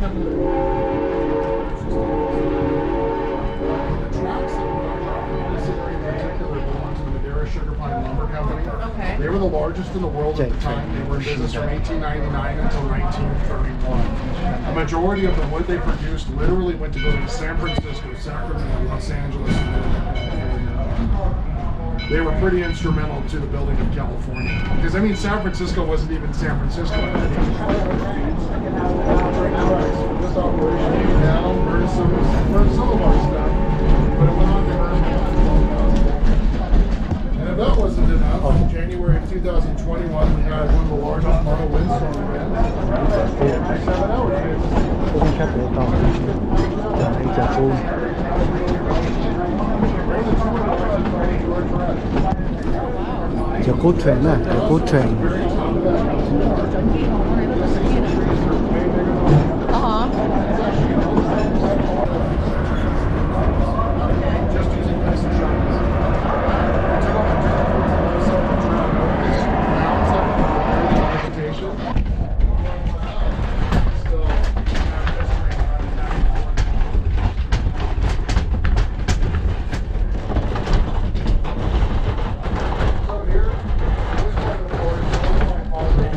Sugar Pine Lumber Company. Okay. They were the largest in the world at the time. They were in business from 1899 until 1931. A majority of the wood they produced literally went to go to San Francisco, Sacramento, Los Angeles, and they were pretty instrumental to the building of California. Because I mean, San Francisco wasn't even San Francisco at that time. This operation now burns some of our stuff, but it went on to burn. And if that wasn't enough, in January of 2021, we had one of the largest model windstorm events. 叫Caij Train นะCaij Train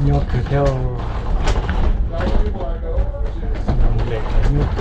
nyob theo lệ nyob cơ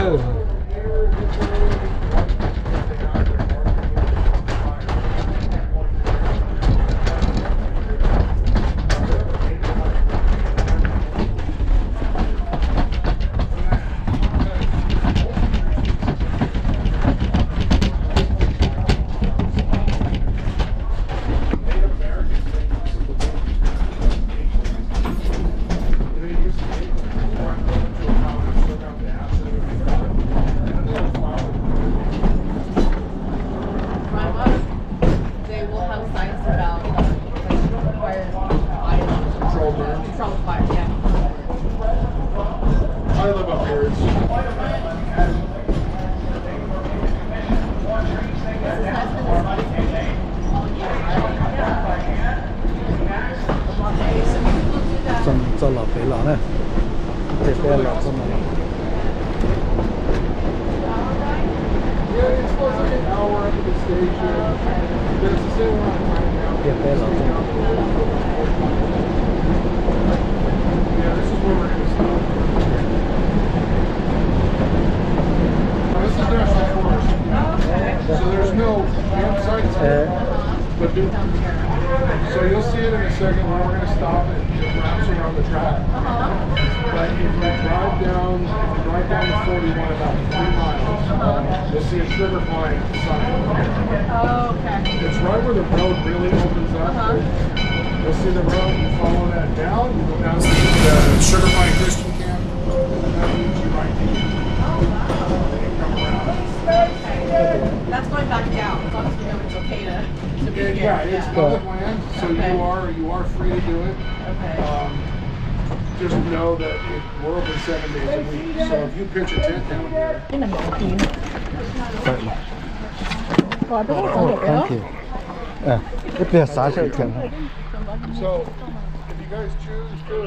做老肥佬呢，这边老这么老。这边老这么。So there's no campsites, so you'll see it in a second when we're going to stop and it wraps around the track. But if you drive down the 41 about 3 miles, you'll see a sugar pine sign. Oh, okay. It's right where the road really opens up. You'll see the road, you follow that down, you go down to the Sugar Pine Christian Camp, and that leads you right to you. That's going back down, as long as we know it's okay to be here. Yeah, it's public land, so you are free to do it. Okay. Just know that we're open 7 days a week, so if you pitch a tent down here. Thank you. It is such a thing. So, if you guys choose to,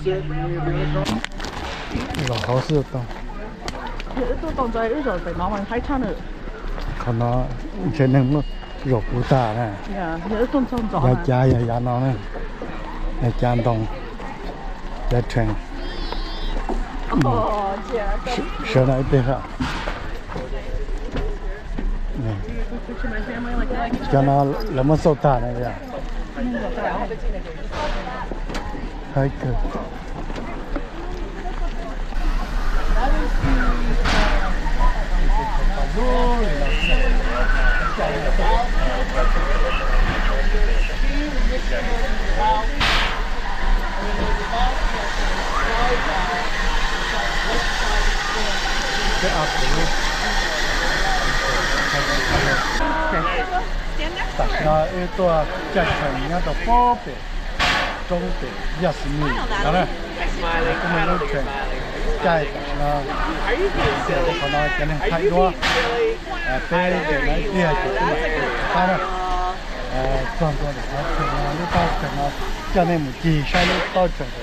sit in any of the other cars. 老好事到。都当在日照在慢慢开场了。可能以前那么肉不大呢。呀，也动动动。要加要压到呢，要加动，要穿。哦，这。是那一边上。加那那么手大那个。还可以。 那一朵加成那个宝贝，中的Yosemite，然后呢，我们都全加一个那，可能可能太多，别的那别的，他呢，装作的，他可能你到可能。叫那么低山的到整个。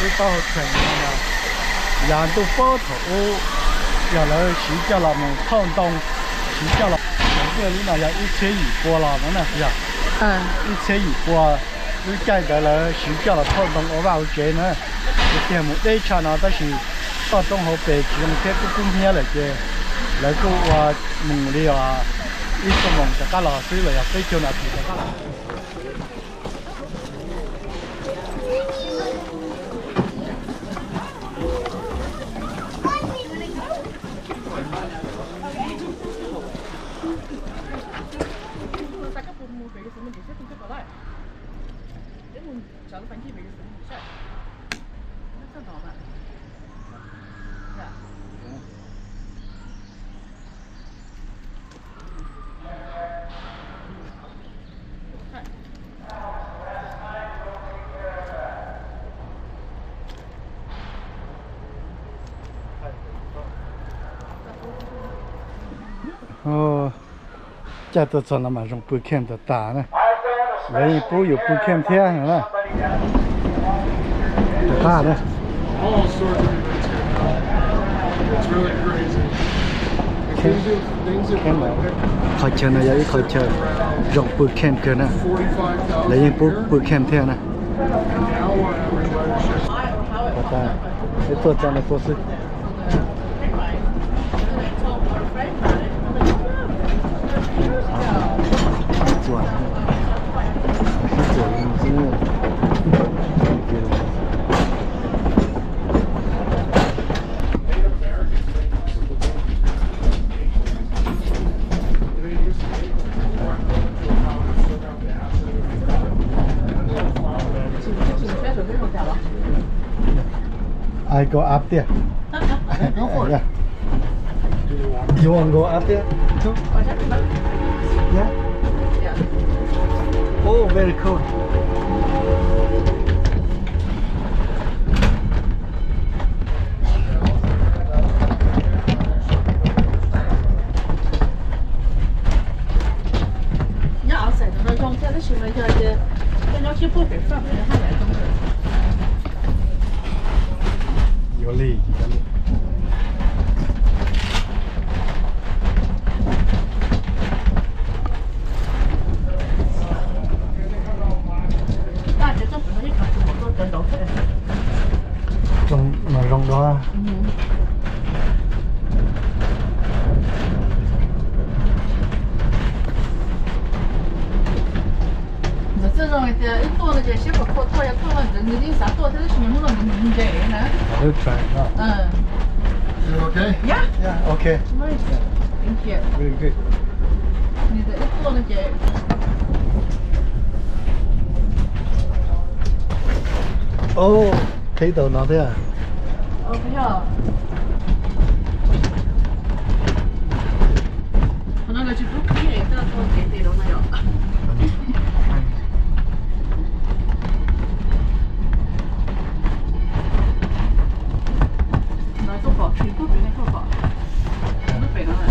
这到整个呢，羊都包头，要来洗脚了嘛，烫当洗脚了，这里呢要1200了，那是呀。1200，你见到了洗脚了，烫当我把这呢，这节目这场呢，但是到东河北其中这个公园了这，那个我梦里啊，一个梦就干了，所以了要追求那比较干了。哦，这都做那么种不看的大呢，人一步有不看天了，大呢。All sorts of events here now. It's really crazy. Things that Can really pick họ chờ này vậy họ chờ rộng bự kem kia nè, 45,000 lấy những bự kem theo nè. an hour everybody's just Ta, cái tôi cho nó có sức. Chuẩn. Chuẩn. I go up there. go for it. Yeah. You want to go up there too? Yeah. Oh, very cool. Vô ly. Trong mà rong đó.这种的，一做那个些不可套也套了，人家啥做，他是全部都能这呢。I'll try it now. You okay? Yeah. Yeah, okay. Nice. Thank you. Very good. 你的一做那个。哦，可以到那边啊？哦，不要。那个就不可以，这做给对了没有？那做好，全部给你做好。那北方人。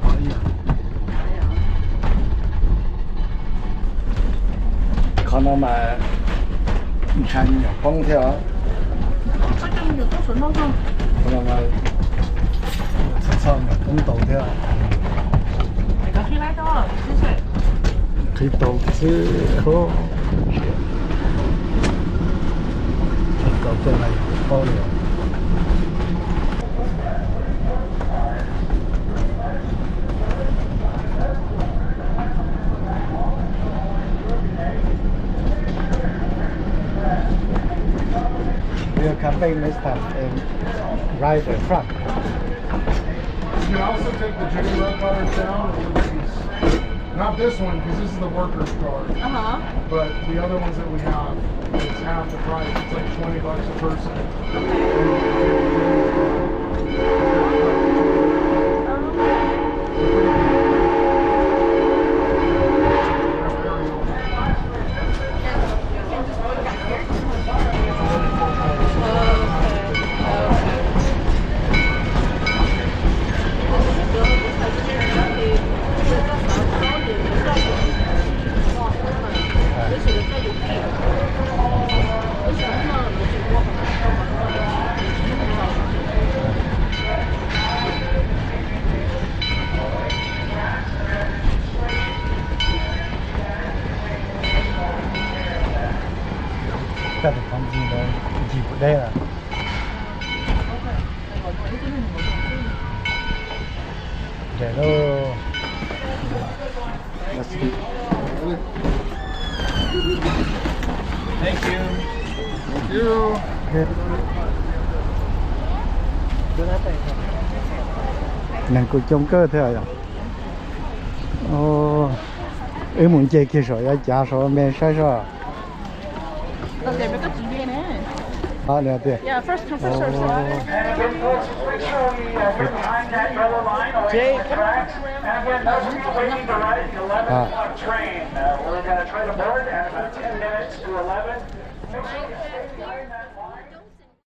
可以啊。看到买，你看你放条。他这个有多少那个？看到买，吃草嘛，跟豆条。那个可以来到，谢谢。可以豆子和，豆在那里包了。We'll come back next time and ride the truck. You can also take the gingerbread cars down with these. Not this one, because this is the worker's car. But the other ones that we have, it's half the price. It's like $20 a person. dịp ở đây là để nó Thank you. Thank you. nàng cũng trông cơ thế à? Ở muốn chơi kia rồi, ya giá rồi men sai rồi. Nó để mấy cái gì đây nè. À, nè thế. Yeah, first come first serve. Jay, tracks, and again, those people waiting to ride the 11 o'clock train. We're going to try to board at about 10 minutes to 11. Make sure